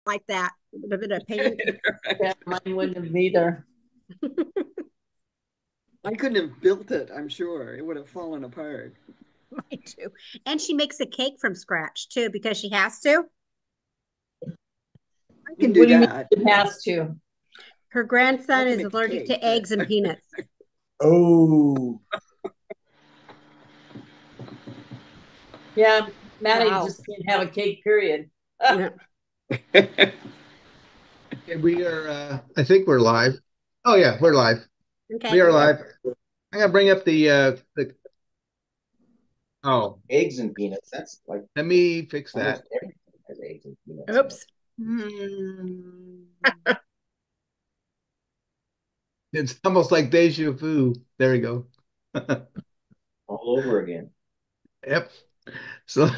like that. It would have been a pain. Yeah, mine wouldn't have either. I couldn't have built it, I'm sure. It would have fallen apart. Mine too. And she makes a cake from scratch too because she has to. I can do What do you mean that. it has to? Her I grandson can is make the allergic cake, to eggs and but peanuts. Oh, Yeah, Maddie Wow. just can't have a cake, period. Yeah. Okay, we are, I think we're live. Oh yeah, we're live. We Okay. are live. I'm gonna bring up oh, eggs and peanuts. That's like let me fix that. almost everything has eggs and peanuts in it. Oops. Hmm. It's almost like deja vu. There we go. All over again. Yep. So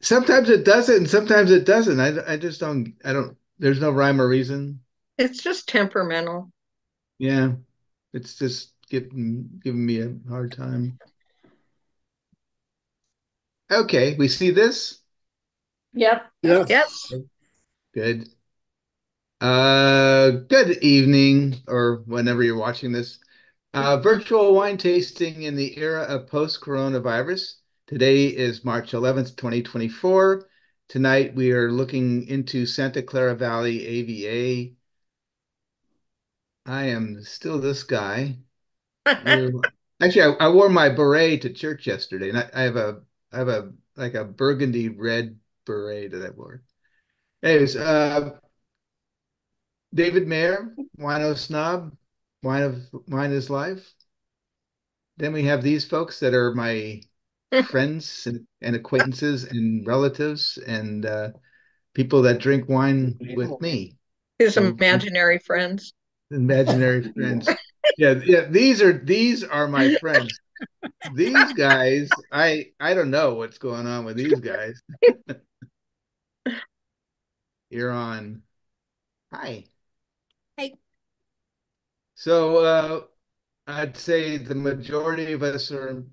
sometimes it does it and sometimes it doesn't. I just don't, there's no rhyme or reason. It's just temperamental. Yeah. It's just giving me a hard time. Okay, we see this. Yep. Yep. Yes. Good. Good evening, or whenever you're watching this. Virtual wine tasting in the era of post-coronavirus. Today is March 11th, 2024. Tonight we are looking into Santa Clara Valley AVA. I am still this guy. Actually, I wore my beret to church yesterday, and I have a like a burgundy red beret that I wore. Anyways, David Mayer, Wino Snob, Wine is Life. Then we have these folks that are my friends and acquaintances and relatives and people that drink wine with me. His So imaginary friends. imaginary friends. Yeah, yeah, these are my friends. These guys, I don't know what's going on with these guys. You're on. Hi. Hey, So I'd say the majority of us are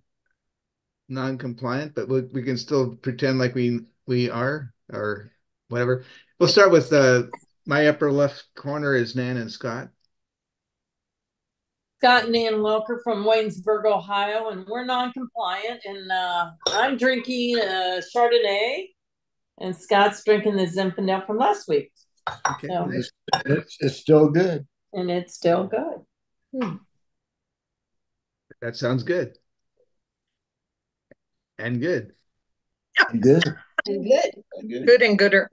non-compliant, but we can still pretend like we are or whatever. We'll start with my upper left corner is Nan and Scott. Scott and Ann Welker from Waynesburg, Ohio, and we're non-compliant. And I'm drinking Chardonnay, and Scott's drinking the Zinfandel from last week. Okay, So, nice. It's still good. and it's still good. That sounds good and good. Good. good. Good. Good and gooder.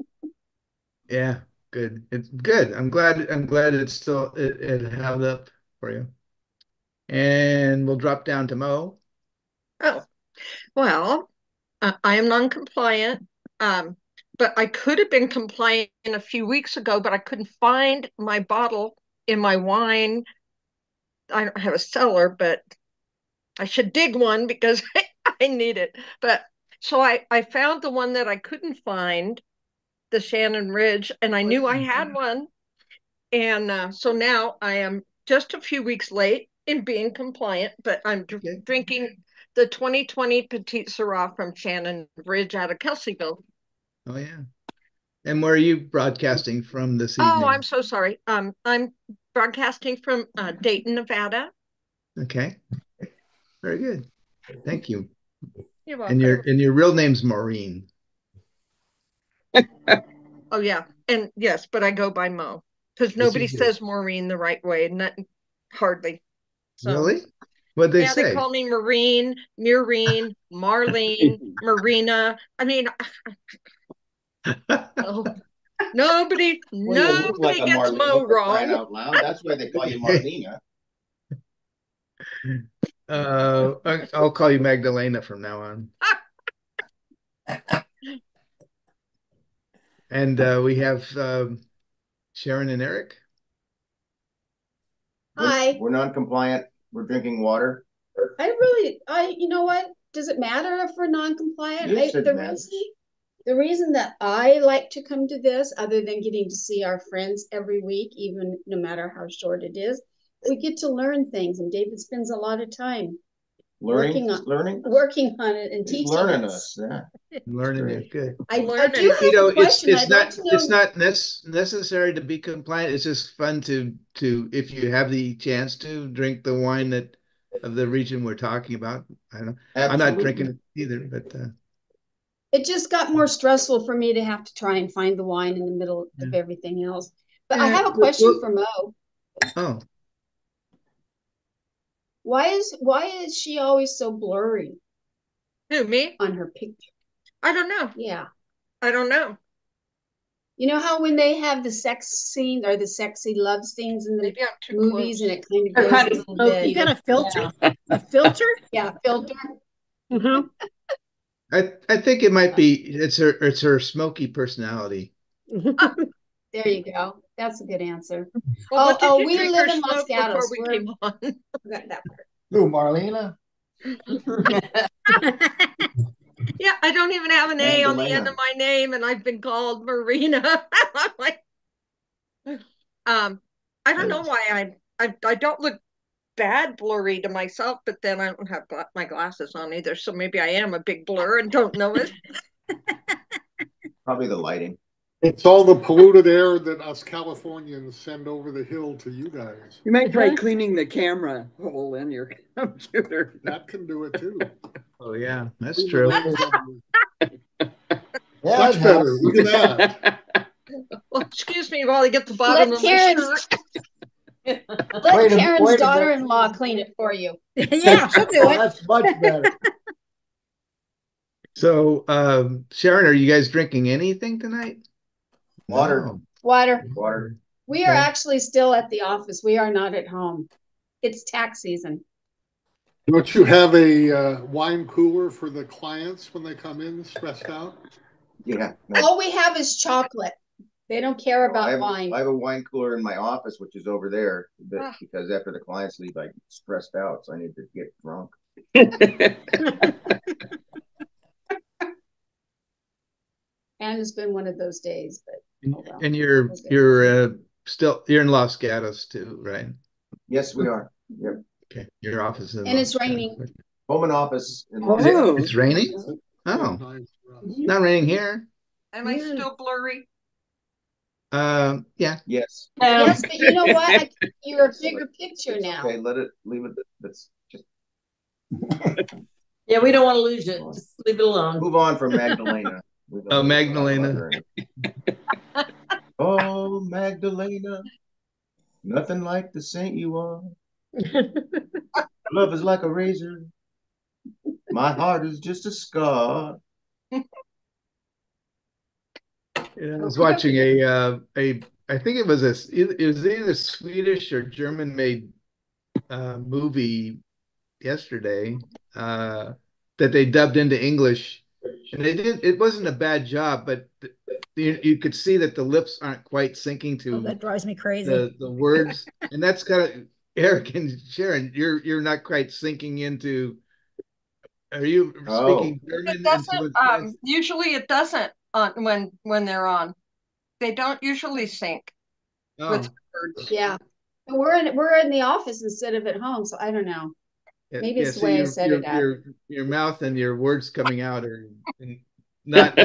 Yeah, good. It's good. I'm glad it's still it held up for you. And we'll drop down to Mo. Oh, well, I am non-compliant. Um, but I could have been compliant a few weeks ago, but I couldn't find my bottle in my wine. I don't have a cellar, but I should dig one because I need it. But so I found the one that I couldn't find, the Shannon Ridge, and I Oh knew I yeah. had one. And so now I am just a few weeks late in being compliant, but I'm Okay. drinking the 2020 Petite Syrah from Shannon Ridge out of Kelseyville. Oh yeah. And where are you broadcasting from this Oh, I'm evening? so sorry. I'm broadcasting from Dayton, Nevada. Okay. Very good. Thank you. You're And welcome. your real name's Maureen. Oh yeah, and yes, but I go by Mo because Yes, you nobody do. says Maureen the right way, not hardly. So Really? What'd they yeah, they say? call me Marine, Maureen, Marlene, Marina. I mean, oh, Well, you look like nobody a gets Marlena Mo for crying wrong. out loud. That's why they call you Marlena. I'll call you Magdalena from now on. And we have Sharon and Eric. Hi. We're non-compliant. We're drinking water. You know what? Does it matter if we're non-compliant? Yes, it matters. The reason that I like to come to this, other than getting to see our friends every week, no matter how short it is, we get to learn things, and David spends a lot of time Learning, working on it and teaching learning us. Yeah. Learning it, good. I do You know, have a question. I'd like to know. it's not necessary to be compliant. It's just fun to if you have the chance to drink the wine that of the region we're talking about. I don't know. I'm not drinking it either, but It just got more stressful for me to have to try and find the wine in the middle of everything else. But I have a question for Mo. Oh. Why is she always so blurry? Who, me? On her picture. I don't know. Yeah. I don't know. You know how when they have the sex scene or the sexy love scenes in the movies and it kind of goes kind a of little smoky. bit. You got a filter? A filter? Yeah, filter. Mm-hmm. I think it might be it's her smoky personality. There you go. That's a good answer. Well, we live in Los Gatos. We came on. That part. Who, Marlena? Yeah, I don't even have an A on the end Magdalena. of my name, and I've been called Marina. I'm like, I don't know why I don't look bad blurry to myself, but then I don't have my glasses on either, so maybe I am a big blur and don't know it. Probably the lighting. It's all the polluted air that us Californians send over the hill to you guys. You might try cleaning the camera hole in your computer. That can do it too. Oh yeah, that's true. Much better. Look at that. Well, excuse me while I get the bottom of my shirt. Let Karen's daughter-in-law clean it for you. Yeah, she'll do it. That's much better. So, Sharon, are you guys drinking anything tonight? Water. No. Water. We are actually still at the office. We are not at home. It's tax season. Don't you have a wine cooler for the clients when they come in stressed out? Yeah. All we have is chocolate. They don't care about wine. I have a wine cooler in my office, which is over there, because after the clients leave, I get stressed out, so I need to get drunk. And it's been one of those days, but oh well. And you're in Los Gatos too, right? Yes, we are. Yep. Okay. Your office is and it's raining. Home and office. It's raining? Oh, not raining here. Am I still blurry? Yeah. Yes. Yes, but you know what? You're a bigger picture now. Okay, leave it. That's just. Yeah, we don't want to lose it. Just leave it alone. Move on from Magdalena. Oh, Magdalena. Oh, Magdalena. Nothing like the saint you are. Love is like a razor. My heart is just a scar. Yeah, I was watching I think it was either Swedish or German made movie yesterday that they dubbed into English, and it wasn't a bad job, but you could see that the lips aren't quite syncing to that drives me crazy. The words, and that's kind of Eric and Sharon, you're not quite syncing into. Are you speaking German? It doesn't, usually it doesn't when they're on. They don't usually sync with words. Yeah. We're in the office instead of at home, so I don't know. Maybe it's the way I said it. Your mouth and your words coming out are not.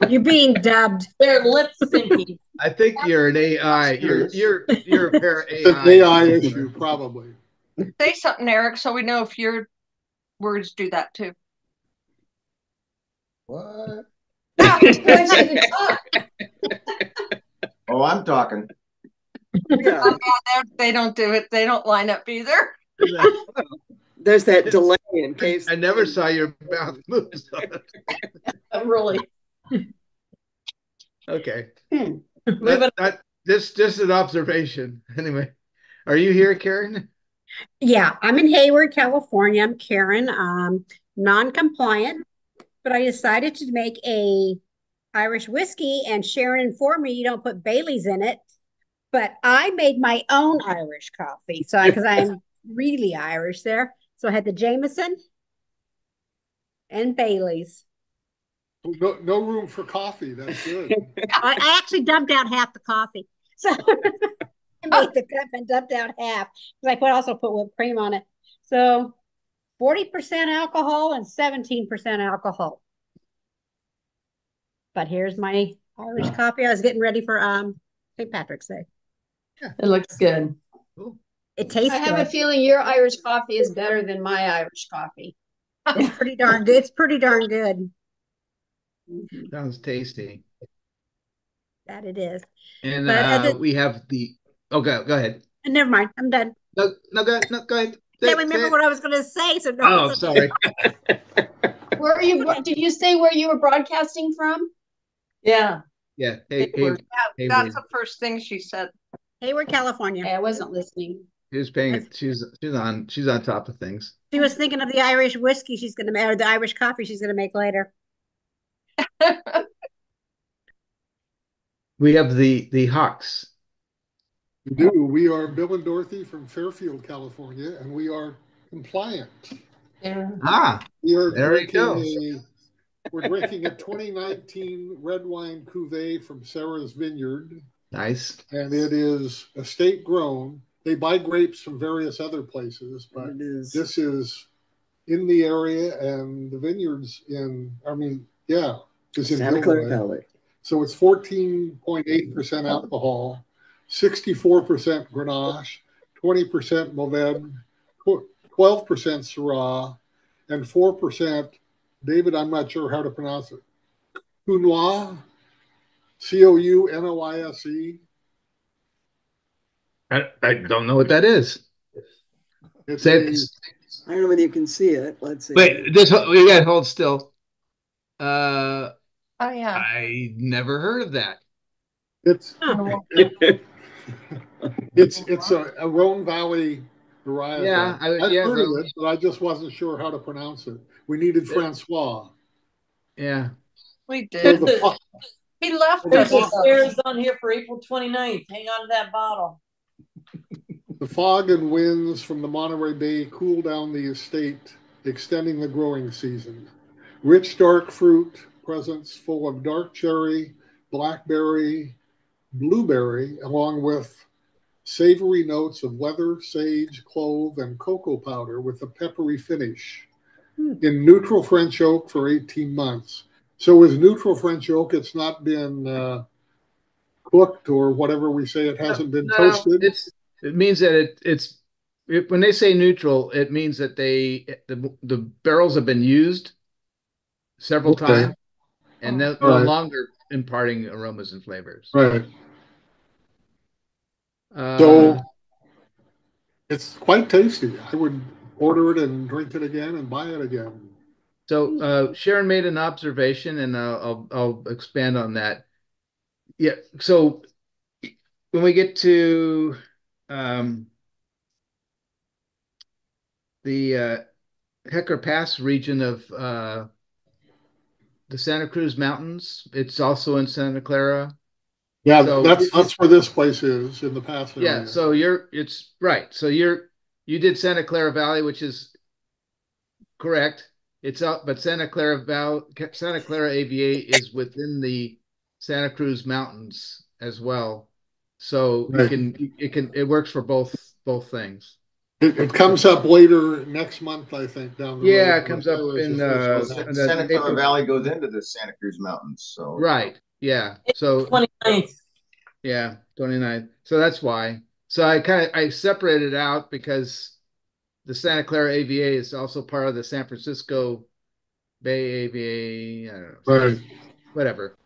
You're being dubbed. They're lip syncing. I think you're an AI. You're a pair of AI. It's an AI issue, probably. Say something, Eric, so we know if your words do that too. What? Oh, I'm talking. Yeah. They don't do it. They don't line up either. There's that delay in case. I never saw your mouth move. Really? Okay. Just an observation. Anyway, are you here, Karen? Yeah, I'm in Hayward, California. I'm Karen, non-compliant, but I decided to make a Irish whiskey, and Sharon informed me you don't put Bailey's in it, but I made my own Irish coffee. So because I'm really Irish there. So I had the Jameson and Bailey's. No room for coffee. That's good. I actually dumped out half the coffee. So I made the cup and dumped out half because I also put whipped cream on it. So 40% alcohol and 17% alcohol. But here's my Irish coffee. I was getting ready for St. Patrick's Day. It looks good. Cool. It tastes I have good. a feeling your Irish coffee is better than my Irish coffee. It's pretty darn good. It's pretty darn good. Sounds tasty. That it is. And But we have the. Oh, go ahead. never mind. I'm done. No, go ahead. Can't remember what I was going to say. So no. Oh, sorry. Where are you? Did you say where you were broadcasting from? Yeah. Yeah. Yeah, that's the first thing she said. Hayward, California. Hey, I wasn't listening. She's paying it. She's on top of things. She was thinking of the Irish whiskey she's going to make, or the Irish coffee she's going to make later. We have the Hawks. We do. We are Bill and Dorothy from Fairfield, California, and we are compliant. Yeah. We are There we go. We're drinking a 2019 red wine cuvee from Sarah's Vineyard. Nice. And it is estate grown. They buy grapes from various other places, but this is in the area, and the vineyard's is in Santa Clara Valley. So it's 14.8% alcohol, 64% Grenache, 20% Mourvèdre, 12% Syrah, and 4%, David, I'm not sure how to pronounce it, Counoise, Counnoise. I don't know what that is. I don't know whether you can see it. Let's see. Wait, we got to hold still. Oh yeah. I never heard of that. It's it's a Rhone Valley variety. Yeah, I've heard of it, but I just wasn't sure how to pronounce it. We needed Francois. Yeah. We did. He left There's us. shares on here for April 29th. Hang on to that bottle. The fog and winds from the Monterey Bay cool down the estate, extending the growing season. Rich dark fruit presents full of dark cherry, blackberry, blueberry, along with savory notes of leather, sage, clove, and cocoa powder with a peppery finish. In neutral French oak for 18 months. So with neutral French oak, it's not been cooked or whatever we say. It hasn't been toasted. It means that when they say neutral, it means that the barrels have been used several times and no longer imparting aromas and flavors. Right. So it's quite tasty. I would order it and drink it again and buy it again. So Sharon made an observation, and I'll expand on that. Yeah. So when we get to the Hecker Pass region of the Santa Cruz Mountains, it's also in Santa Clara. Yeah, so that's where this place is in the pass area. Yeah, so it's right. So you did Santa Clara Valley, which is correct. It's up, but Santa Clara AVA is within the Santa Cruz Mountains as well. So it works for both things. It comes up later next month, I think, down the road. Yeah, it comes up in Santa Clara Valley goes into the Santa Cruz Mountains. So right. Yeah. So 29th. Yeah, 29th. So that's why. So I separated out because the Santa Clara AVA is also part of the San Francisco Bay AVA. I don't know. Right. Whatever.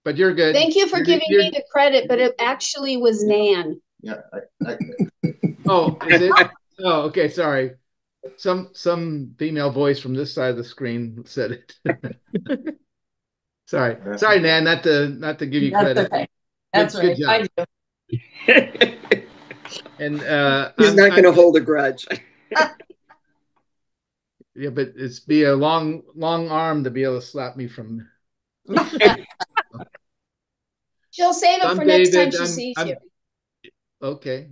But you're good. Thank you for giving me the credit, but it actually was Nan. Yeah. Oh, is it? Oh, okay. Sorry. Some female voice from this side of the screen said it. Sorry, Nan. Not to give you credit. Okay. That's good right. Job. And he's not going to hold a grudge. Yeah, but it's be a long arm to be able to slap me from. She'll save it for next time she sees you. Okay.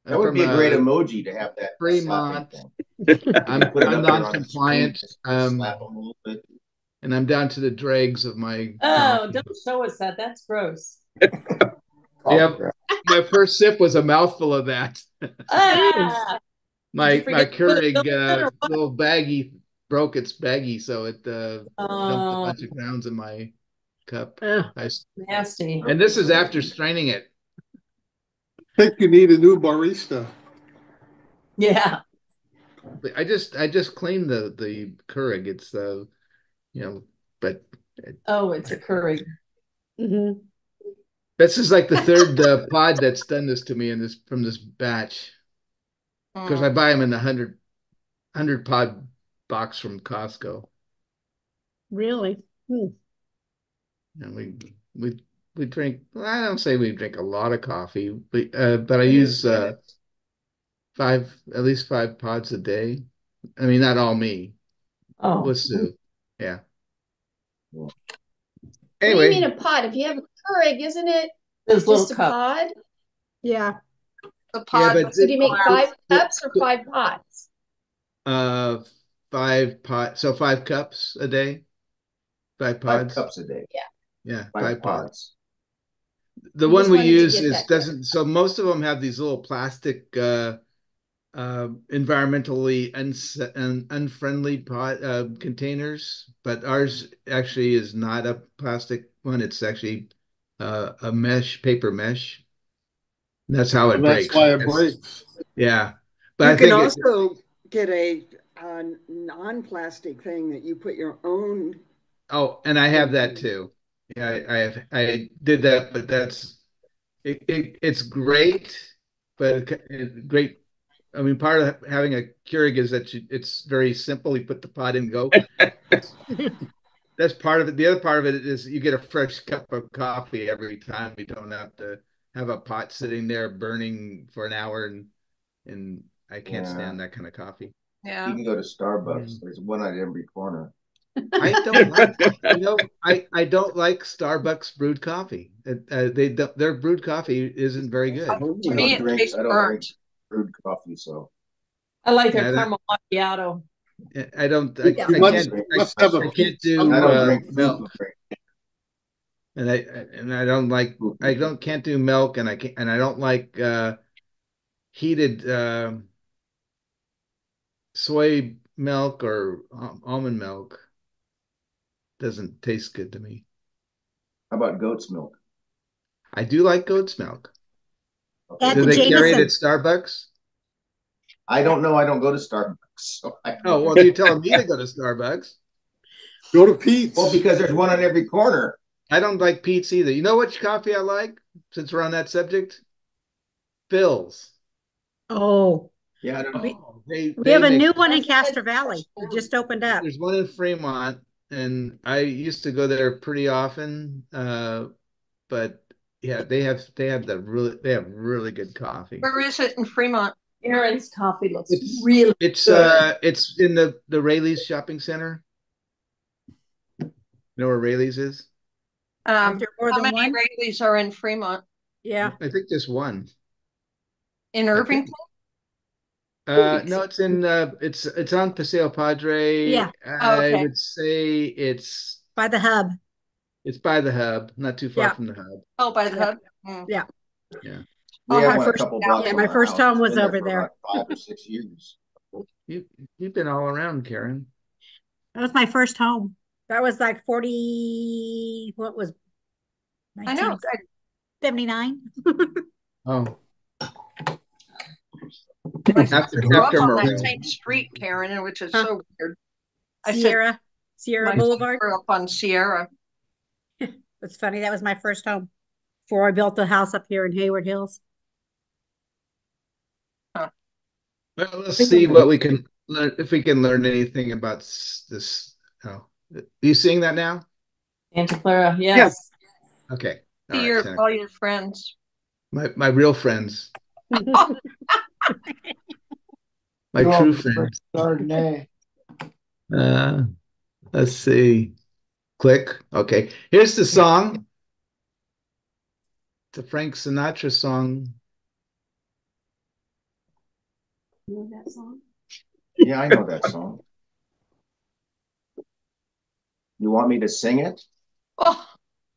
That would be a great emoji to have that. Fremont. I'm non-compliant. Slap them a little bit. And I'm down to the dregs of my. Oh, don't show us that. That's gross. Yeah, my first sip was a mouthful of that. My Keurig or what? little baggie broke its baggie, so it dumped a Oh, bunch of grounds in my cup. nasty. And this is after straining it. I think you need a new barista. Yeah. I just cleaned the Keurig. It's but Oh, it's a Keurig. Mm-hmm. this is like the third pod that's done this to me in this from this batch because I buy them in the 100 pod box from Costco. Really? Hmm. And we drink. Well, I don't say we drink a lot of coffee, but I use at least 5 pods a day. I mean, not all me. Oh, With Sue. Yeah. What do you mean Anyway, a pod? If you have a Keurig, isn't it those little just a cups. pod? Yeah. The yeah, pod. but So do you make the- 5 cups or 5 pods? uh 5 pods, so 5 cups a day, 5 pods. 5 cups a day. Yeah. Yeah, 5 pods. Pods. The I one just we wanted to use get is that doesn't. So most of them have these little plastic, environmentally unfriendly pot containers, but ours actually is not a plastic one. It's actually a paper mesh. And that's how it And that's breaks. why it breaks. Yeah, but You I can think also get a non-plastic thing that you put your own. oh, and I have that too. Yeah, I did that, but it's great, but great. I mean, part of having a Keurig is that it's very simple. You put the pot in and go. That's part of it. The other part of it is you get a fresh cup of coffee every time. You don't have to have a pot sitting there burning for an hour, and I can't Yeah. stand that kind of coffee. You Yeah. can go to Starbucks. There's one at every corner. I don't like, I don't like Starbucks brewed coffee. Their brewed coffee isn't very good. To me, it tastes I don't burnt. drink brewed coffee, so I like Yeah, their caramel macchiato. I don't. You must have a I can't Pete's. do I don't drink milk, food. and I don't like. Can't do milk, and I don't like heated soy milk or almond milk. Doesn't taste good to me. How about goat's milk? I do like goat's milk. At Do the they carry it at Jameson. Starbucks? I don't know. I don't go to Starbucks. So Oh, well, you're telling me to go to Starbucks. Go to Pete's. Well, because there's one on every corner. I don't like Pete's either. You know which coffee I like, since we're on that subject? Phil's. Oh, Yeah, I don't know. Oh, we have a make, new one in Castro Valley. It just opened up. there's one in Fremont, and I used to go there pretty often. But yeah, they have really good coffee. Where is it in Fremont? Aaron's coffee looks It's really good. It's in the Rayleigh's shopping center. You know where Rayleigh's is? Is there more How than many one? Rayleighs are in Fremont? Yeah. I think just one. In Irvington? No, it's on Paseo Padre. Yeah. Oh, I okay. would say it's By the hub. by the hub, not too far Yeah. from the hub. Oh, by the Yeah. hub. Yeah. Yeah. We Oh, have my one a first- couple blocks Yeah, from my our first house. home was Been over for there. about 5 or 6 years. You've been all around, Karen. That was my first home. That was like 40, what was I know. 1979? Oh, My sister grew up on that Maria. same street, Karen, which is Huh. so weird. I said Sierra my sister Boulevard. grew up on Sierra. It's funny. That was my first home before I built the house up here in Hayward Hills. Well, let's see what we can learn, if we can learn anything about this. Oh, are you seeing that now? Santa Clara, yes. Okay. See All right, all your friends. my real friends, my true friends. Chardonnay. Let's see. Click. Okay. Here's the song. It's a Frank Sinatra song. You know that song? Yeah, I know that song. You want me to sing it? Oh,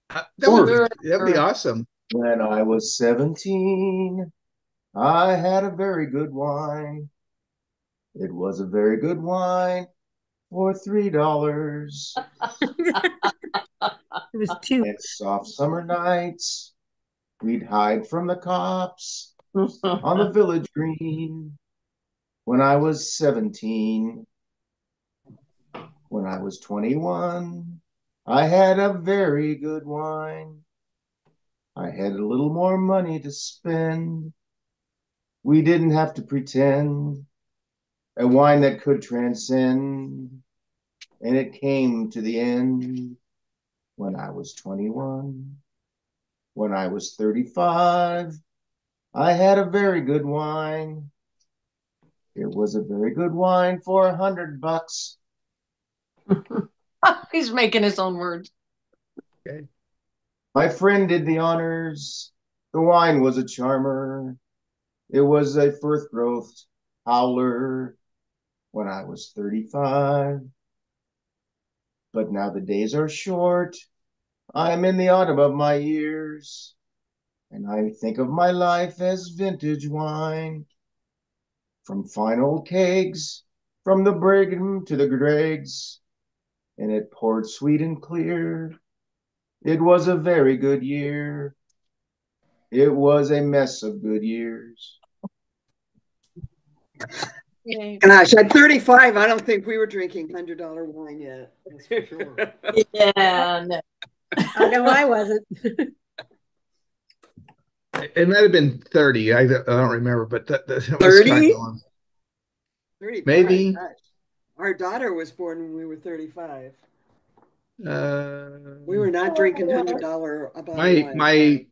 That'd be awesome. When I was 17, I had a very good wine. It was a very good wine for $3. It was two. And soft summer nights, we'd hide from the cops on the village green. When I was 17, when I was 21, I had a very good wine. I had a little more money to spend. We didn't have to pretend. A wine that could transcend. And it came to the end when I was 21. When I was 35, I had a very good wine. It was a very good wine for $100. He's making his own words. Okay. My friend did the honors. The wine was a charmer. It was a first growth howler when I was 35. But now the days are short. I'm in the autumn of my years. And I think of my life as vintage wine. From fine old kegs, from the Brigham to the dregs. And it poured sweet and clear. It was a very good year. It was a mess of good years. Gosh, at 35, I don't think we were drinking $100 wine yet. That's for sure. Yeah, no. I know I wasn't. It might have been 30. I don't remember, but that was 30? 35. Maybe. Gosh. Our daughter was born when we were 35. Uh, We were not drinking $100 a bottle my wine.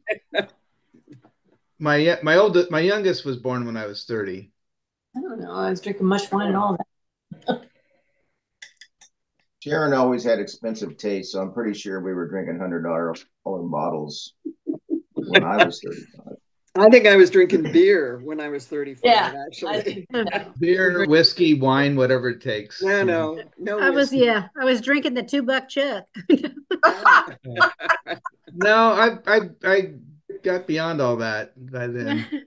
my youngest was born when I was 30. I don't know. I was drinking much wine and all that. Sharon always had expensive taste, so I'm pretty sure we were drinking $100 bottles when I was 35. I think I was drinking beer when I was 35, Yeah, actually. Beer, whiskey, wine, whatever it takes. No I was whiskey. I was drinking the $2 Chuck. No, I got beyond all that by then.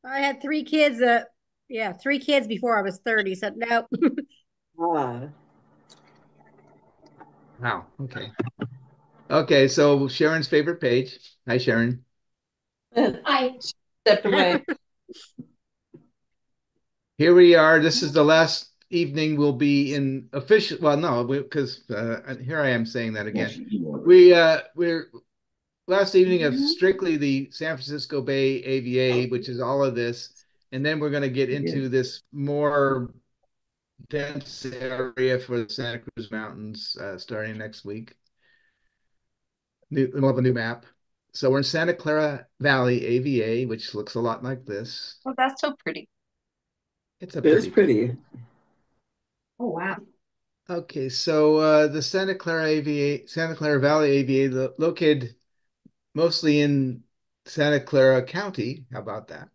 I had three kids. Three kids before I was 30. So nope. Ah. Wow. Okay. Okay. So Sharon's favorite page. Hi, Sharon. I Stepped away. Here we are. This is the last evening we'll be in official. Well, no, because here I am saying that again. We're last evening of strictly the San Francisco Bay AVA, which is all of this, and then we're going to get into this more dense area for the Santa Cruz Mountains starting next week. We'll have a new map. So we're in Santa Clara Valley AVA, which looks a lot like this. Oh, that's so pretty. It's a It's pretty. oh wow. Okay, so the Santa Clara Valley AVA, located mostly in Santa Clara County. How about that?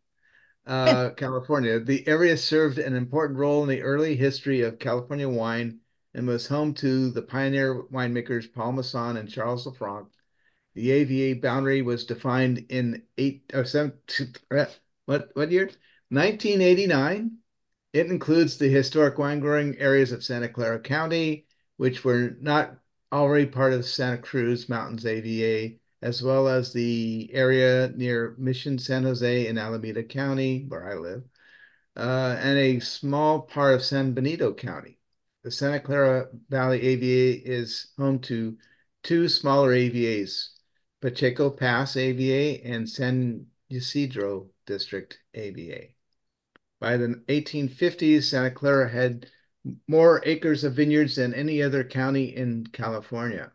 California. The area served an important role in the early history of California wine and was home to the pioneer winemakers Paul Masson and Charles Lafranc. The AVA boundary was defined in what year? 1989. It includes the historic wine growing areas of Santa Clara County, which were not already part of Santa Cruz Mountains AVA, as well as the area near Mission San Jose in Alameda County, where I live, and a small part of San Benito County. The Santa Clara Valley AVA is home to two smaller AVAs, Pacheco Pass AVA and San Ysidro District AVA. By the 1850s, Santa Clara had more acres of vineyards than any other county in California.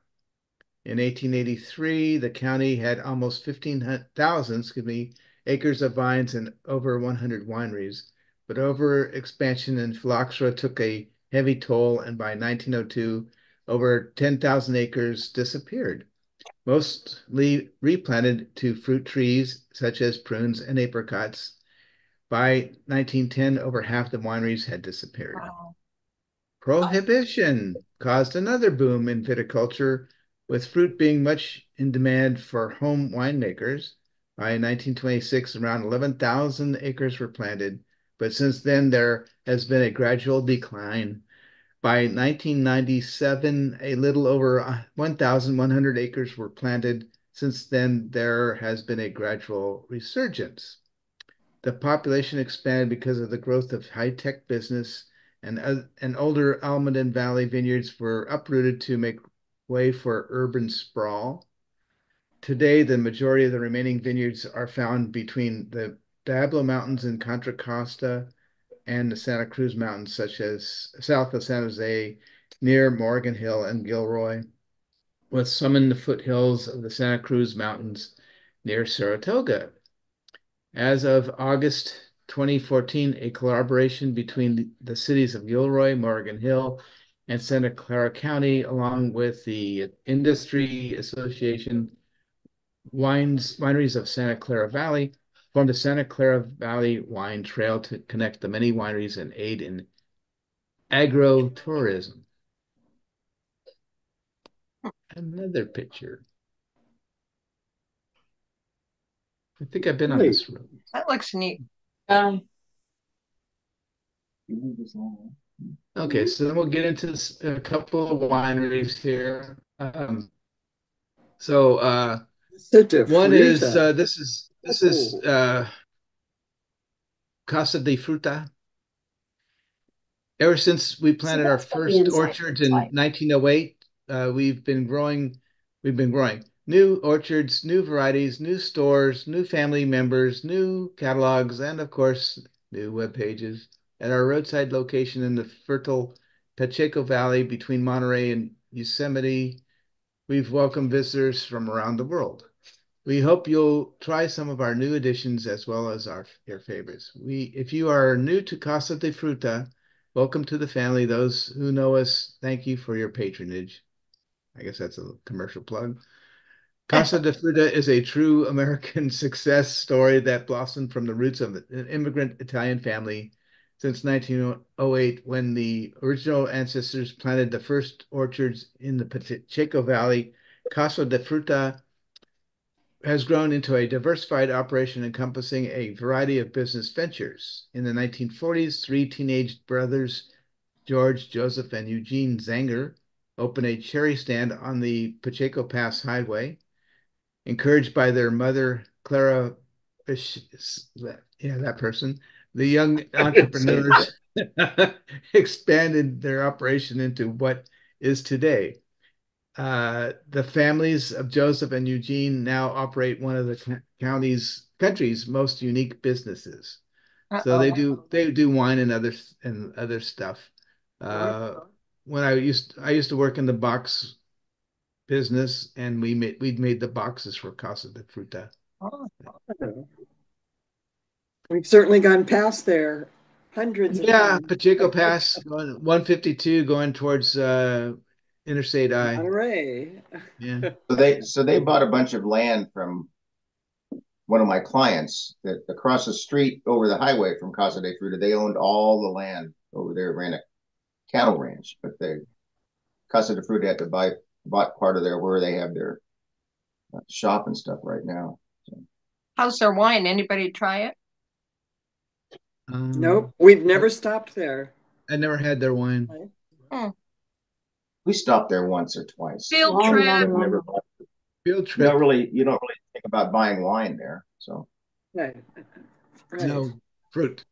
In 1883, the county had almost 15,000, acres of vines and over 100 wineries. But over-expansion and phylloxera took a heavy toll, and by 1902, over 10,000 acres disappeared, mostly replanted to fruit trees such as prunes and apricots. By 1910, over half the wineries had disappeared. Wow. Prohibition caused another boom in viticulture, with fruit being much in demand for home winemakers. By 1926, around 11,000 acres were planted, but since then there has been a gradual decline. By 1997, a little over 1,100 acres were planted. Since then, there has been a gradual resurgence. The population expanded because of the growth of high-tech business, and older Almaden Valley vineyards were uprooted to make way for urban sprawl. Today, the majority of the remaining vineyards are found between the Diablo Mountains in Contra Costa and the Santa Cruz Mountains, such as south of San Jose, near Morgan Hill and Gilroy, with some in the foothills of the Santa Cruz Mountains near Saratoga. As of August 2014, a collaboration between the cities of Gilroy, Morgan Hill, and Santa Clara County, along with the Industry Association Wineries of Santa Clara Valley, formed the Santa Clara Valley Wine Trail to connect the many wineries and aid in agro-tourism. Another picture. I think I've been on this road. That looks neat. Okay, so then we'll get into a couple of wineries here. One is this is Casa de Fruta. Ever since we planted our first orchards in 1908, we've been growing new orchards, new varieties, new stores, new family members, new catalogs, and of course, new web pages. At our roadside location in the fertile Pacheco Valley between Monterey and Yosemite, we've welcomed visitors from around the world. We hope you'll try some of our new additions as well as your favorites. If you are new to Casa de Fruta, welcome to the family. Those who know us, thank you for your patronage. I guess that's a commercial plug. Casa de Fruta is a true American success story that blossomed from the roots of an immigrant Italian family since 1908, when the original ancestors planted the first orchards in the Pacheco Valley. Casa de Fruta has grown into a diversified operation encompassing a variety of business ventures. In the 1940s, three teenage brothers, George, Joseph, and Eugene Zanger, opened a cherry stand on the Pacheco Pass Highway. Encouraged by their mother, Clara, that person, the young entrepreneurs expanded their operation into what is today. The families of Joseph and Eugene now operate one of the country's most unique businesses. So they do wine and other stuff. When I used to work in the box business, and we'd made the boxes for Casa de Fruta. We've certainly gone past there hundreds of times. Pacheco Pass, 152 going towards Interstate I. Monterey. Yeah. So they bought a bunch of land from one of my clients that across the street over the highway from Casa de Fruta. They owned all the land over there, ran a cattle ranch, but Casa de Fruta had to bought part of where they have their shop and stuff right now. So. How's their wine? Anybody try it? Nope, we've never stopped there. I never had their wine. We stopped there once or twice. Field trip. Field trip. You don't really think about buying wine there. So Right. No fruit.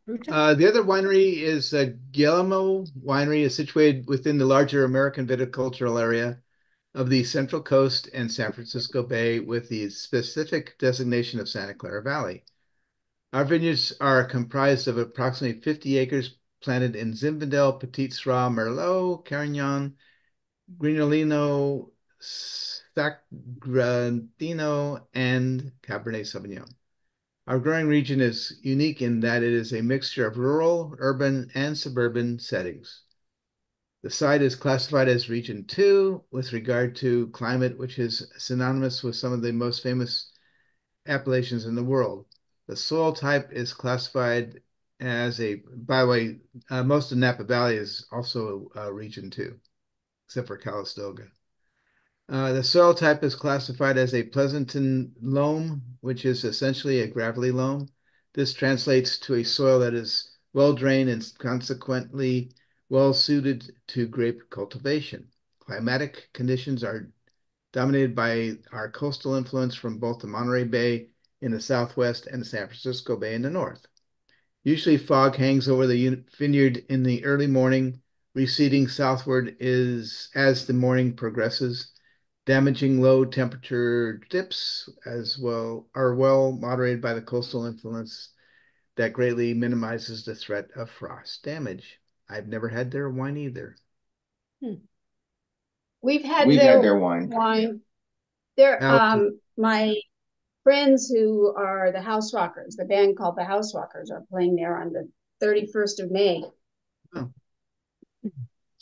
The other winery is Guillermo Winery, is situated within the larger American viticultural area of the Central Coast and San Francisco Bay, with the specific designation of Santa Clara Valley. Our vineyards are comprised of approximately 50 acres planted in Zinfandel, Petit Syrah, Merlot, Carignan, Grignolino, Sacrantino, and Cabernet Sauvignon. Our growing region is unique in that it is a mixture of rural, urban, and suburban settings. The site is classified as Region 2 with regard to climate, which is synonymous with some of the most famous appellations in the world. The soil type is classified as by the way, most of Napa Valley is also Region 2, except for Calistoga. The soil type is classified as a Pleasanton loam, which is essentially a gravelly loam. This translates to a soil that is well drained and consequently well suited to grape cultivation. Climatic conditions are dominated by our coastal influence from both the Monterey Bay in the southwest and the San Francisco Bay in the north. Usually fog hangs over the vineyard in the early morning, receding southward as the morning progresses. Damaging low temperature dips are well moderated by the coastal influence that greatly minimizes the threat of frost damage. I've never had their wine either. We've had their wine. They're Now, my friends who are the House Rockers, the band called the House Rockers, are playing there on the 31st of May. Oh.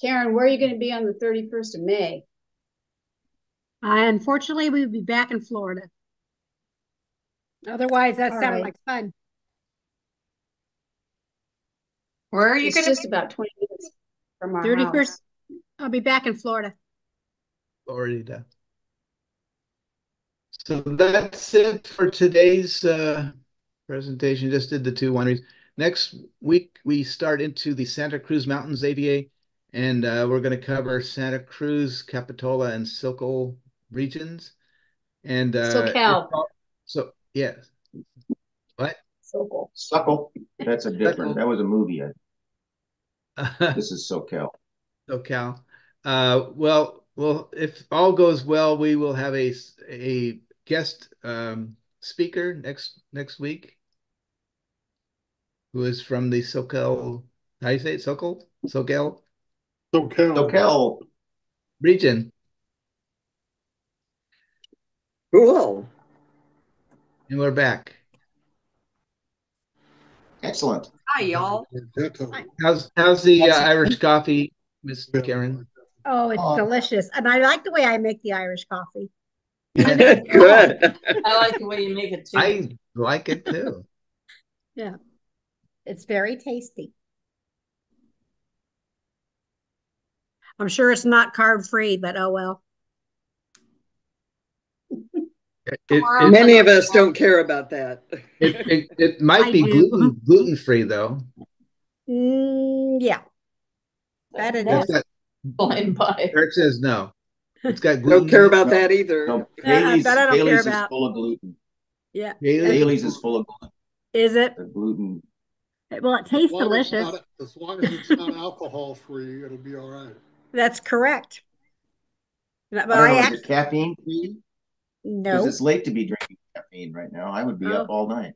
Karen, where are you going to be on the 31st of May? Unfortunately, we would be back in Florida. Otherwise, that sounded right. like fun. Where are you It's going to just be? about 20 minutes from our 31st, house. I'll be back in Florida. Florida. So that's it for today's presentation. Just did the two wineries. Next week, we start into the Santa Cruz Mountains AVA, and we're going to cover Santa Cruz, Capitola, and Silco regions. And SoCal. So, yes. What? SoCal. Suckle. That's a different. That was a movie. This is SoCal. SoCal. Well, if all goes well, we will have a guest speaker next week who is from the SoCal. How do you say it? SoCal? SoCal SoCal. region. Cool. And we're back. Excellent. Hi, y'all. How's the Irish coffee, Miss Karen? Oh, it's delicious. And I like the way I make the Irish coffee. Good. I like the way you make it too. I like it too. Yeah. It's very tasty. I'm sure it's not carb free, but oh well. Many of us don't care about that. It might I be do. gluten free though. Yeah. That it That's is. blind by. Eric says no. It's got gluten. Don't care about that either. No, That I don't care Bailey's is about. full of gluten. Yeah. Bailey's is full of gluten. Is it? The gluten. Well, it tastes delicious. As long as it's not alcohol free, it'll be all right. That's correct. But I don't know, is it caffeine free? No. Because it's late to be drinking caffeine right now. I would be up all night.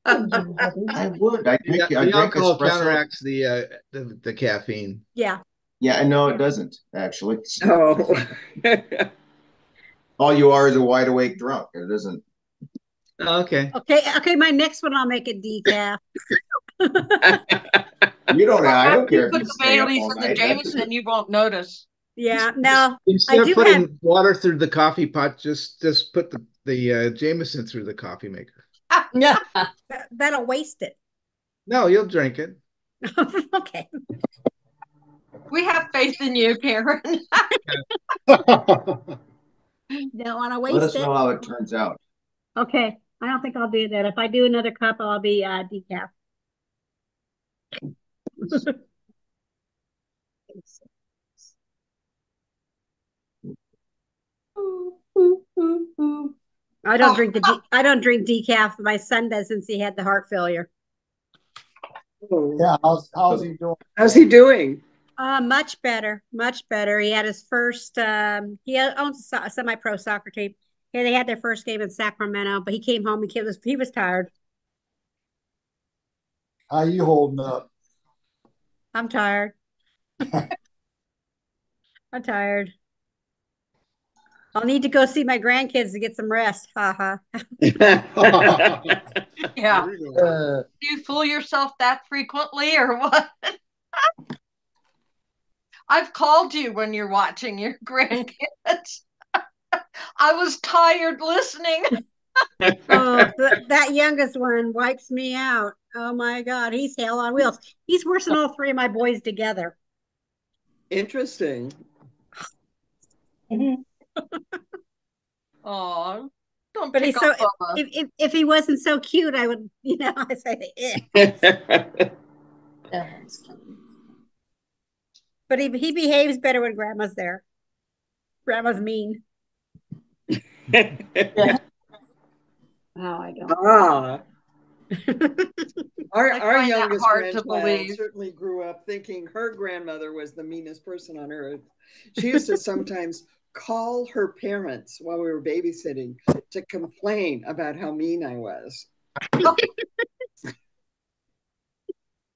You wouldn't. I would. I drink The alcohol espresso. counteracts the caffeine. Yeah. Yeah, no, it doesn't actually. Oh. All you are is a wide awake drunk. It isn't. Okay. Okay. My next one, I'll make it decaf. You don't. I don't care if Put you the stay up Baileys all and the night. Jameson, you won't notice. Yeah. Now Instead I of do putting have. water through the coffee pot, just put the Jameson through the coffee maker. Yeah. That'll waste it. No, you'll drink it. Okay. We have faith in you, Karen. Don't want to Let us waste it. know how it turns out. Okay. I don't think I'll do that. If I do another cup, I'll be decaf. I don't drink decaf. My son does since he had the heart failure. Yeah, how's he doing? How's he doing? Much better, much better. He had his first. He owns a semi-pro soccer team. Yeah, they had their first game in Sacramento, but he came home. He was tired. How you holding up? I'm tired. I'm tired. I'll need to go see my grandkids to get some rest. Ha ha. Yeah. You Do you fool yourself that frequently or what? I've called you when you're watching your grandkids. I was tired listening. Oh, that youngest one wipes me out. Oh my God, he's hell on wheels. He's worse than all three of my boys together. Interesting. Oh, Don't But pick he's so up on if he wasn't so cute, I would, I'd say, eh. That one's cute. But he behaves better when grandma's there. Grandma's mean. Yeah. Oh, I don't. Ah, I our find that youngest hard to grandchild believe. certainly grew up thinking her grandmother was the meanest person on earth. She used to sometimes call her parents while we were babysitting to complain about how mean I was. I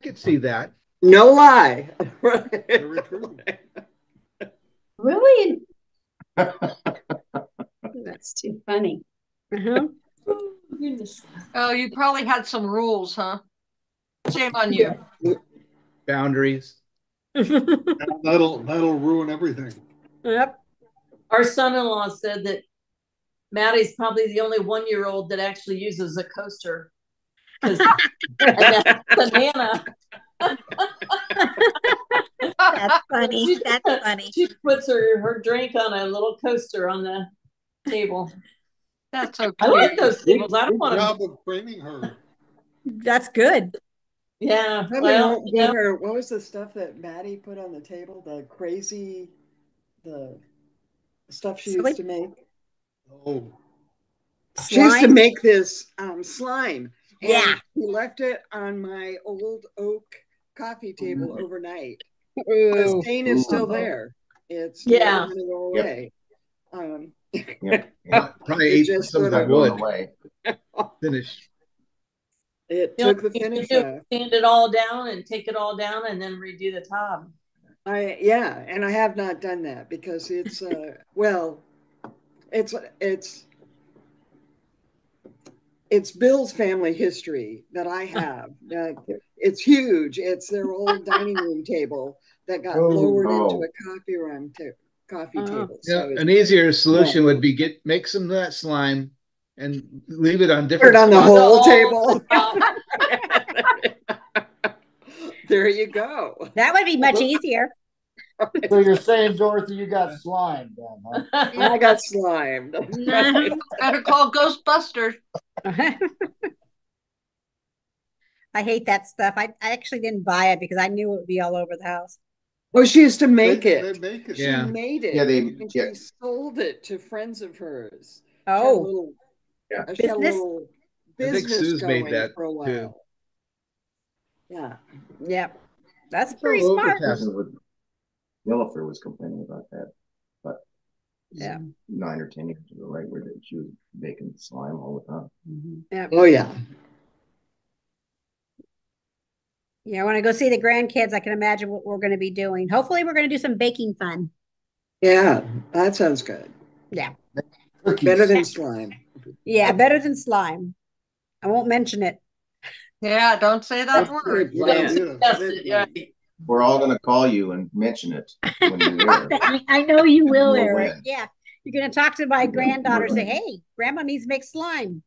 could see that. No lie. Very true. Really? That's too funny. Uh-huh. Oh, goodness. Oh, you probably had some rules, huh? Shame on you. Boundaries. That'll ruin everything. Yep. Our son-in-law said that Maddie's probably the only 1-year-old that actually uses a coaster. Because banana. That's funny. That's funny. She puts her drink on a little coaster on the table. That's so I cute. like those tables. I don't Good want job to. of training her. That's good. Yeah. Probably Well, won't get her. What was the stuff that Maddie put on the table? The stuff she Silly. used to make. Oh, She used to Slime. make this slime. And Yeah. he left it on my old oak coffee table overnight. The Ooh. stain is still Ooh. there. It's Yeah. not going to go away. Yep. Probably It ate just some of sort the of Not going wood. away. Finish. It The only took the thing you finish do is off. sand it all down and take it all down and then redo the top. Yeah, and I have not done that because it's well, it's Bill's family history that I have. It's huge. It's their old dining room table that got lowered into a coffee table. Yeah, So an easier solution would be make some of that slime and leave it on put different it on the spots. whole table. There you go. That would be much easier. So you're saying, Dorothy, you got slimed then, huh? I got slimed. Better call Ghostbusters. I hate that stuff. I actually didn't buy it because I knew it would be all over the house. Well, she used to make they it. make it. She Yeah. made it. Yeah, and she sold it to friends of hers. She had a Oh, little, Yeah. she had a business. little I think business Sue's made going that for a while. too. Yeah. Yep. That's It's pretty all over smart. town. Yellowfur was complaining about that, but Yeah. 9 or 10 years ago, right, where she was making slime all the time. Yeah. Oh yeah. Yeah. When I go see the grandkids, I can imagine what we're going to be doing. Hopefully, we're going to do some baking fun. Yeah, that sounds good. Yeah. Cookies. Better than slime. Yeah. Better than slime. I won't mention it. Yeah, don't say that That's word. good Good plan. idea. Yes, Good yeah. plan. We're all going to call you and mention it when you air. I know you will, You'll Eric. win. Yeah. You're going to talk to my granddaughter and say, Right. hey, grandma needs to make slime.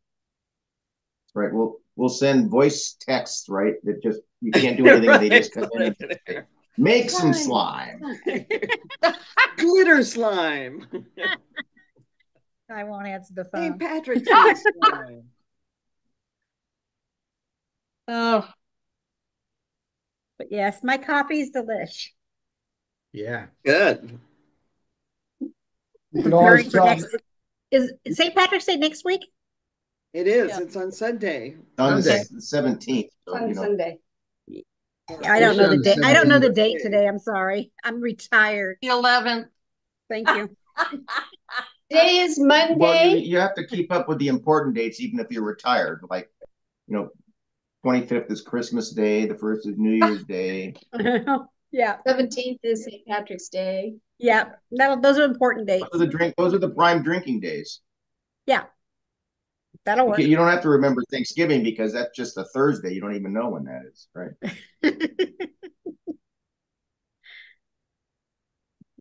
Right. We'll send voice texts, right? That just you can't do anything. They just come in and say, make some slime. Glitter slime. I won't answer the St. phone. Patrick's Day slime. Oh, But yes, my coffee's delish. Yeah. Good. You can always Preparing for tell. next. Is St. Patrick's Day next week? It is. Yeah. It's on Sunday. On Sunday. the 17th. So, On Sunday. Yeah, I don't know the date. I don't know the date Birthday. today. I'm sorry. I'm retired. the 11th. Thank you. Today is Well, Monday. you have to keep up with the important dates, even if you're retired. Like, 25th is Christmas Day. The 1st is New Year's Day. Yeah. 17th is St. Patrick's Day. Yeah. Those are important dates. Those are the prime drinking days. Yeah. That'll work. You don't have to remember Thanksgiving because that's just a Thursday. You don't even know when that is, right?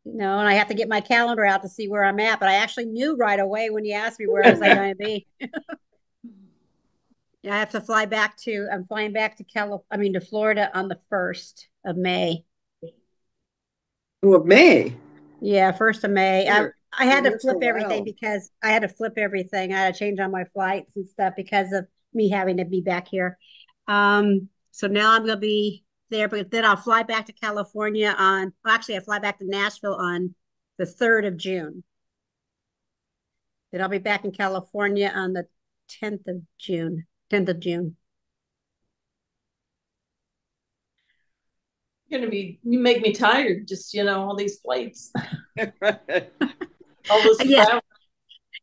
No, and I have to get my calendar out to see where I'm at, but I actually knew right away when you asked me where was I going to be. Yeah, I have to fly back I'm flying back to Florida on the 1st of May. Oh, of May. Yeah, 1st of May. Sure. I had Been to here for flip a everything while. because I had to flip everything. I had to change on my flights and stuff because of me having to be back here. So now I'm gonna be there, but then I'll fly back to California on, well, actually I fly back to Nashville on the 3rd of June. Then I'll be back in California on the 10th of June. 10th of June. You make me tired, just, all these flights, all this Yeah, travel.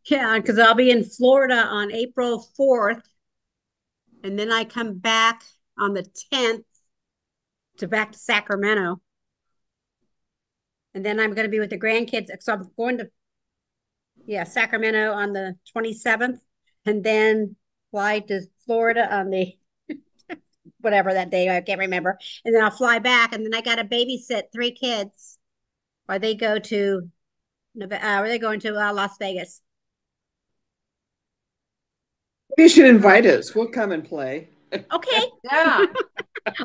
yeah, because I'll be in Florida on April 4th, and then I come back on the 10th to back to Sacramento. And then I'm going to be with the grandkids. So I'm going to, yeah, Sacramento on the 27th, and then fly to Florida on the whatever that day, I can't remember. And then I'll fly back, and then I got to babysit 3 kids while they go to where they going to Las Vegas. You should invite us. We'll come and play. Okay, Yeah.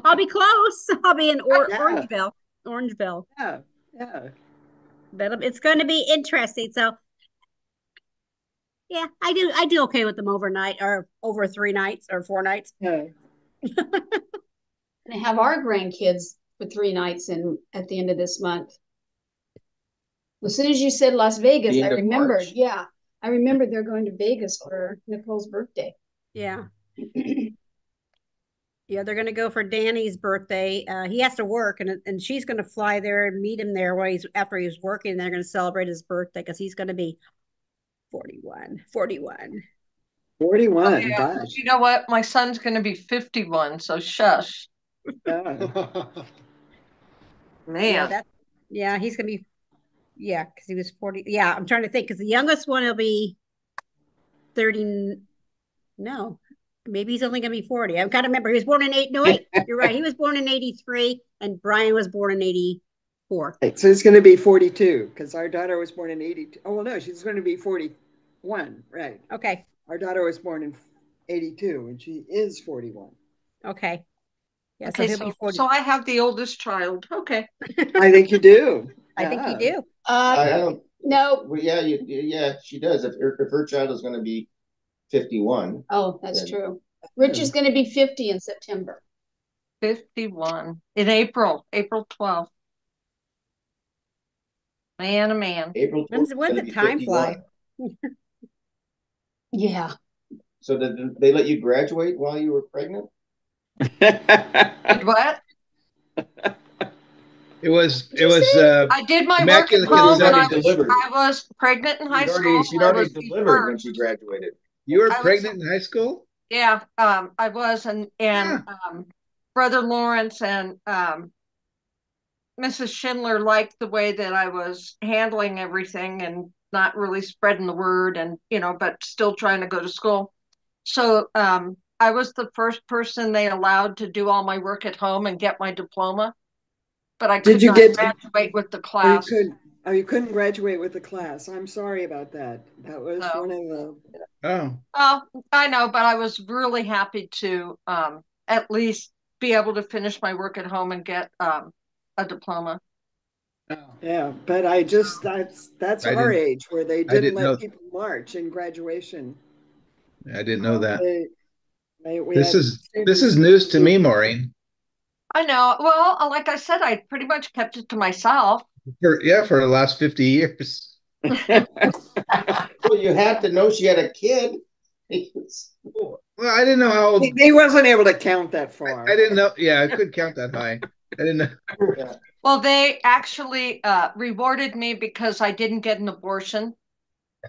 I'll be close. I'll be in Yeah. Orangeville. Orangeville. Yeah. Yeah. But it's going to be interesting. So yeah, I do okay with them overnight or over 3 nights or 4 nights. Yeah. And have our grandkids for 3 nights in at the end of this month. As soon as you said Las Vegas, The I end of remembered. March? Yeah, I remembered they're going to Vegas for Nicole's birthday. Yeah. Yeah, they're going to go for Danny's birthday. He has to work, and she's going to fly there and meet him there while after he's working. They're going to celebrate his birthday because he's going to be 41. 41. 41. Yeah. Gosh. You know what? My son's going to be 51, so shush. Yeah. Yeah, Man. he's going to be, yeah, because he was 40. Yeah, I'm trying to think because the youngest one will be 30. No, maybe he's only going to be 40. I've got to remember he was born in 8. No, wait, you're right. He was born in 83, and Brian was born in 84. Right, so it's going to be 42 because our daughter was born in 82. Oh, well, no, she's going to be 41. Right. Okay. Our daughter was born in 82 and she is 41. Okay. Yeah, so Okay, he'll be 40. so I have the oldest child. Okay. I think you do. I think you Yeah. do. I don't. No. Well, yeah, yeah, she does. If her child is going to be 51, Oh, that's then true. Rich is going to be 50 in September. 51 in April 12th. Man, a man. April 12th When's is going to the be time 51. fly? Yeah. So did they let you graduate while you were pregnant? What? It was I did my work at immaculate home, and already conception. delivered. I was pregnant in high school. She'd I already was the delivered when first. she graduated. You were I was, pregnant in high school? yeah, I was, and Yeah. Brother Lawrence and Mrs. Schindler liked the way that I was handling everything and not really spreading the word, and but still trying to go to school. So I was the first person they allowed to do all my work at home and get my diploma, but I Did could you not get, graduate with the oh, you class. couldn't graduate with the class. I'm sorry about that. That was So, one of the, Oh. oh, I know, but I was really happy to at least be able to finish my work at home and get a diploma. yeah, but that's I our didn't age where they I didn't didn't let know people march in graduation. I didn't know that. We This had is news to me, Maureen. I know. Well, like I said, I pretty much kept it to myself. For the last 50 years. Well, you had to know she had a kid. Well, I didn't know how old. He wasn't able to count that far. I didn't know. Yeah, I could count that high. I didn't know. Yeah. Well, they actually rewarded me because I didn't get an abortion,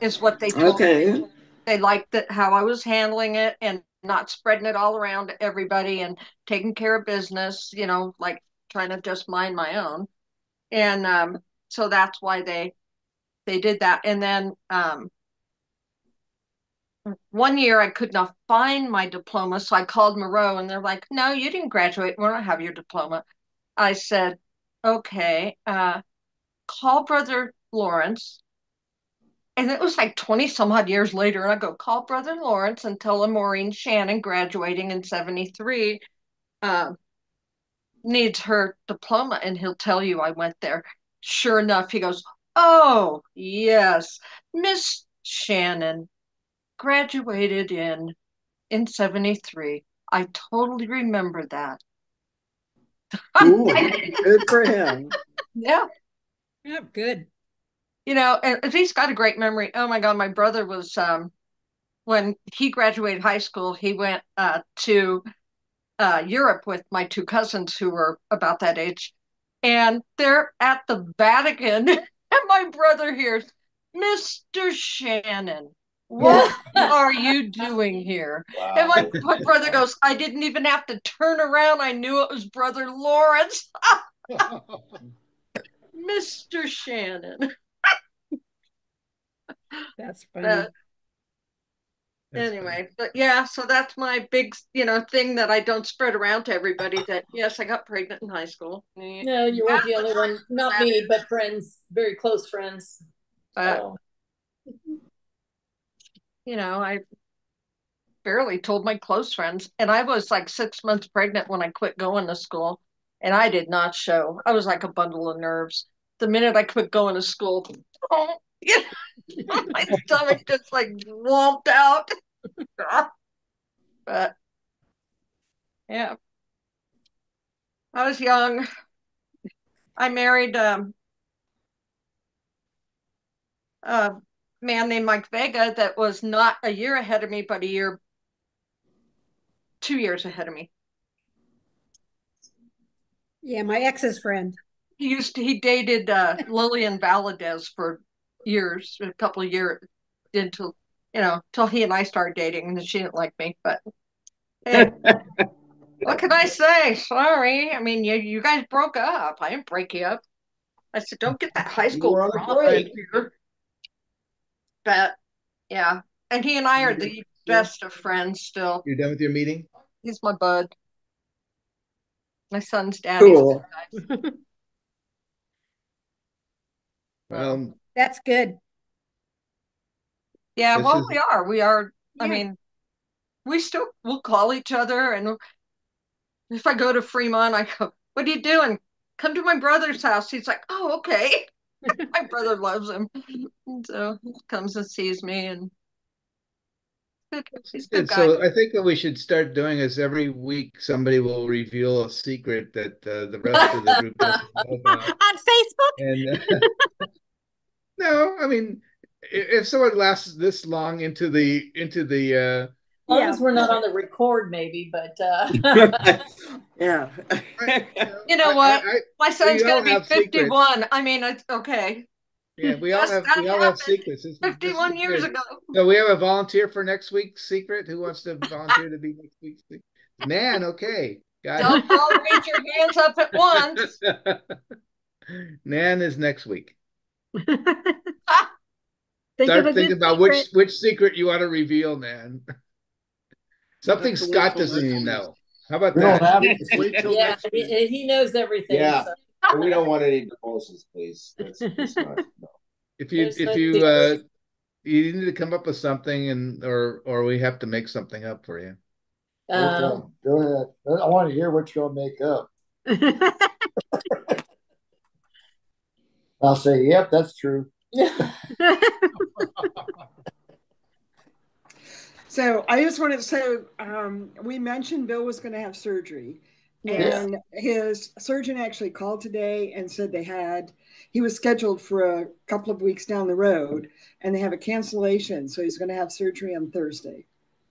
is what they told me. Okay. They liked how I was handling it and not spreading it all around to everybody and taking care of business, like trying to just mind my own. And so that's why they did that. And then one year I could not find my diploma, so I called Moreau and they're like, "No, you didn't graduate. We don't have your diploma." I said, "Okay, call Brother Lawrence." And it was like 20 some odd years later. And I go, "Call Brother Lawrence and tell him Maureen Shannon, graduating in 73, needs her diploma." And he'll tell you I went there. Sure enough, he goes, Oh, yes. Miss Shannon graduated in 73. I totally remember that. Ooh, good for him. Yeah. Yeah, good. And he's got a great memory. Oh my God, my brother was when he graduated high school, he went to Europe with my two cousins who were about that age. And they're at the Vatican. And my brother hears, Mr. Shannon, what are you doing here? Wow. And my brother goes, I didn't even have to turn around. I knew it was Brother Lawrence. Mr. Shannon. That's funny. Anyway, but yeah, so that's my big, thing that I don't spread around to everybody that, yes, I got pregnant in high school. No, you weren't the only one. Not me, but friends, very close friends. So. I barely told my close friends. And I was like 6 months pregnant when I quit going to school. And I did not show. I was like a bundle of nerves. The minute I quit going to school, my stomach just like whomped out. But yeah, I was young. I married a man named Mike Vega that was not a year ahead of me, but 2 years ahead of me. Yeah, my ex's friend. He dated Lillian Valadez for years, a couple of years until till he and I started dating, and she didn't like me. But hey, what can I say? Sorry. I mean, you guys broke up. I didn't break you up. I said, don't get that high school drama here. But yeah, and he and I are the best of friends still. You're done with your meeting? He's my bud. My son's daddy. Cool. That's good. Yeah, well, we are. Yeah. I mean, we'll call each other, and if I go to Fremont, I go, what are you doing? Come to my brother's house. He's like, oh, okay. My brother loves him. So he comes and sees me, and he's a good guy. So I think what we should start doing is every week somebody will reveal a secret that the rest of the group doesn't know about. On Facebook? And no, I mean, if someone lasts this long into the as long as we're not on the record, maybe, but yeah. You know what? My son's gonna be 51. Secrets. I mean, it's okay. Yeah, we all have secrets. 51 years ago. So we have a volunteer for next week's secret. Who wants to volunteer to be next week's secret? Nan, okay. Don't all reach your hands up at once. Nan is next week. Start thinking about which secret you want to reveal, Nan. Something Scott doesn't even know. How about that? Yeah, he knows everything. Yeah, so. We don't want any proposals, please. That's not, no. If you need to come up with something, or we have to make something up for you. Go ahead. I want to hear what you're gonna make up. I'll say, yep, that's true. So I just wanted to say, we mentioned Bill was going to have surgery, and his surgeon actually called today and said he was scheduled for a couple of weeks down the road, and they have a cancellation, so he's going to have surgery on Thursday.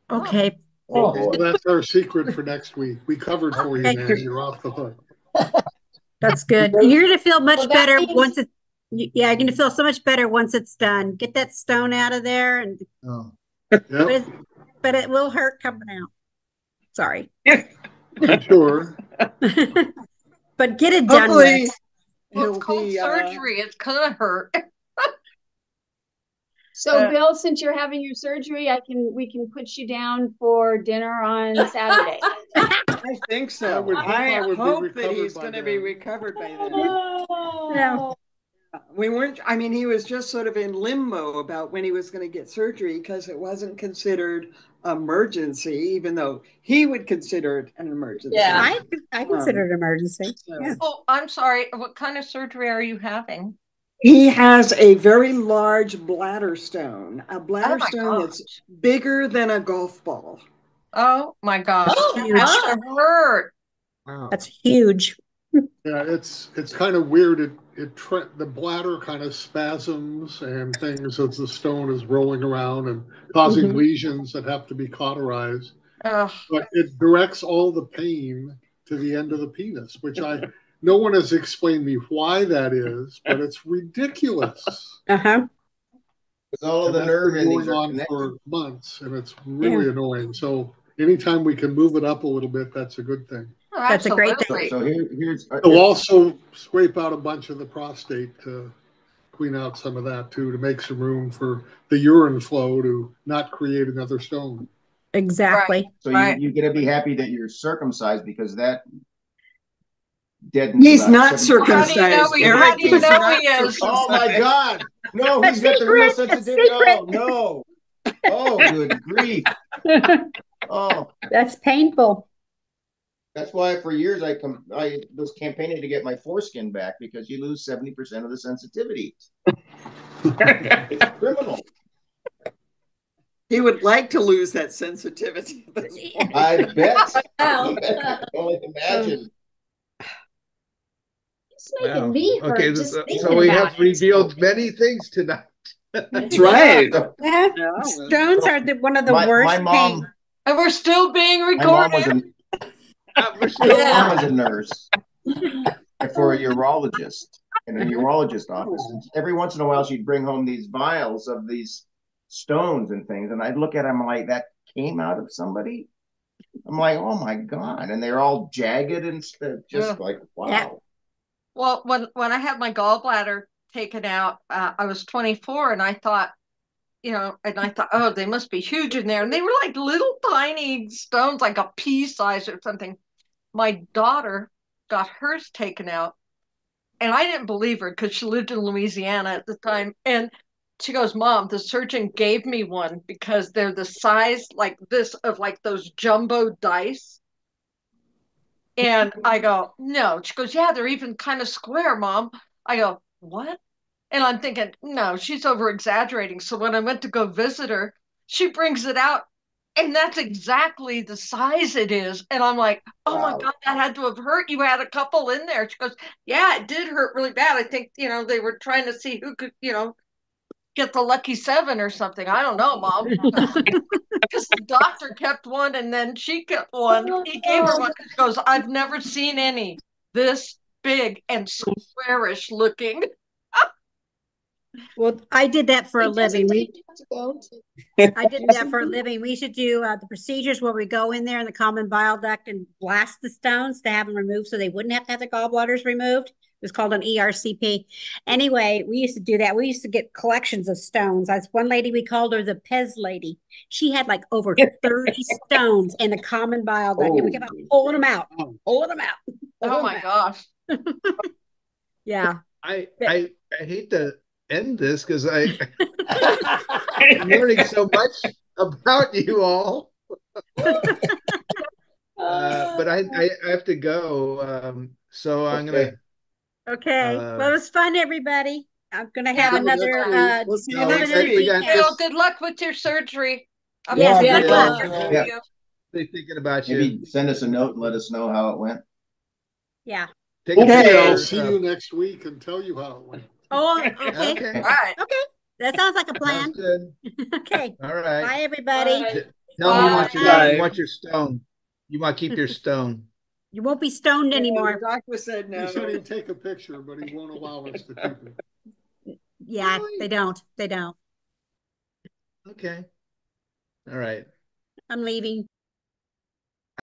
Okay. Well, that's our secret for next week. We covered for you, man. You're off the hook. That's good. You're going to feel much better once it's. Yeah, you're going to feel so much better once it's done. Get that stone out of there, and but it will hurt coming out. Sorry. I'm sure. But get it done. Hopefully, it's called surgery. It's gonna hurt. So, Bill, since you're having your surgery, we can put you down for dinner on Saturday. I think so. I hope that he's going to be recovered by then. Yeah. We weren't. I mean, he was just sort of in limbo about when he was going to get surgery because it wasn't considered emergency, even though he would consider it an emergency. Yeah, I consider it an emergency. So. Yeah. Oh, I'm sorry. What kind of surgery are you having? He has a very large bladder stone, a bladder my stone gosh. that's bigger than a golf ball. Oh my gosh. That's Oh, huge. That would hurt. Wow. That's huge. Yeah, it's kind of weird. The bladder kind of spasms and things as the stone is rolling around and causing Mhm. lesions that have to be cauterized. Ugh. But it directs all the pain to the end of the penis, which no one has explained me why that is, but it's ridiculous. Uh-huh. Because all of And the that's nerve been endings going are on connected. for months, and it's Yeah. really annoying. So anytime we can move it up a little bit, that's a good thing. Oh, That's a great thing. absolutely. So here's It'll also scrape out a bunch of the prostate to clean out some of that too, to make some room for the urine flow to not create another stone. Exactly. so Right. you get to be happy that you're circumcised because that deadens He's about not 70%. How do you know circumcised, he? Eric. How do you He's know not he is? Oh my circumcised. God. No, A he's got the real secret. A sensitivity. secret. Oh no. Oh, good grief. Oh, That's painful. that's why for years I was campaigning to get my foreskin back because you lose 70% of the sensitivity. It's criminal. He would like to lose that sensitivity at this point. I bet. Wow. I can only imagine. It's making me hurt Okay, just so thinking we about have it. revealed many things tonight. That's right. So, Yeah. Yeah. Stones are one of the my worst mom, pain. And we're still being my mom was recorded. We're still my mom Yeah. was a nurse for a urologist in a urologist office. And every once in a while, she'd bring home these vials of these stones and things, and I'd look at them like that came out of somebody. I'm like, oh my God. And they're all jagged and stuff, just like, wow. Yeah. Well, when I had my gallbladder taken out, I was 24, and I thought, oh, they must be huge in there, and they were like little tiny stones, like a pea size or something. My daughter got hers taken out, and I didn't believe her because she lived in Louisiana at the time, and she goes, "Mom, the surgeon gave me one because they're the size like this of like those jumbo dice." And I go, no. She goes, yeah, they're even kind of square, Mom. I go, what? And I'm thinking, no, she's over exaggerating. So when I went to go visit her, she brings it out, and that's exactly the size it is. And I'm like, oh my Wow. God, that had to have hurt. You had a couple in there. She goes, yeah, it did hurt really bad. I think, they were trying to see who could, get the lucky seven or something. I don't know, Mom. Because the doctor kept one and then she kept one. He gave her one. She goes, I've never seen any this big and squarish looking. Well, I did that for a It doesn't living. take to go to. I did that for a living. We should do the procedures where we go in there in the common bile duct and blast the stones to have them removed so they wouldn't have to have the gallbladders removed. It was called an ERCP. Anyway, we used to do that. We used to get collections of stones. As one lady, we called her the Pez lady. She had like over 30 stones in the common bile duct, and we kept on pulling them out, pulling them out. Oh my gosh. Yeah. I hate to end this because I'm learning so much about you all. But I have to go. So I'm gonna. Okay. Well, it was fun, everybody. I'm gonna have Yeah, another We'll see you another next nice we got weekend. Phil, good luck with your surgery. I'm Yes, just good luck. Yeah. thinking about you. Maybe send us a note and let us know how it went. Yeah. Take a Hopefully, picture I'll of- see you next week and tell you how it went. Oh, okay. Okay. all right. Okay. That sounds like a plan. Sounds good. Okay. All right. Bye, everybody. Bye. Tell me Bye. you want your stone. You want to keep your stone. You won't be stoned Yeah, anymore. the doctor said no. He said he'd take a picture, but he won't allow us to keep it. Yeah, Really? they don't. They don't. Okay. All right. I'm leaving.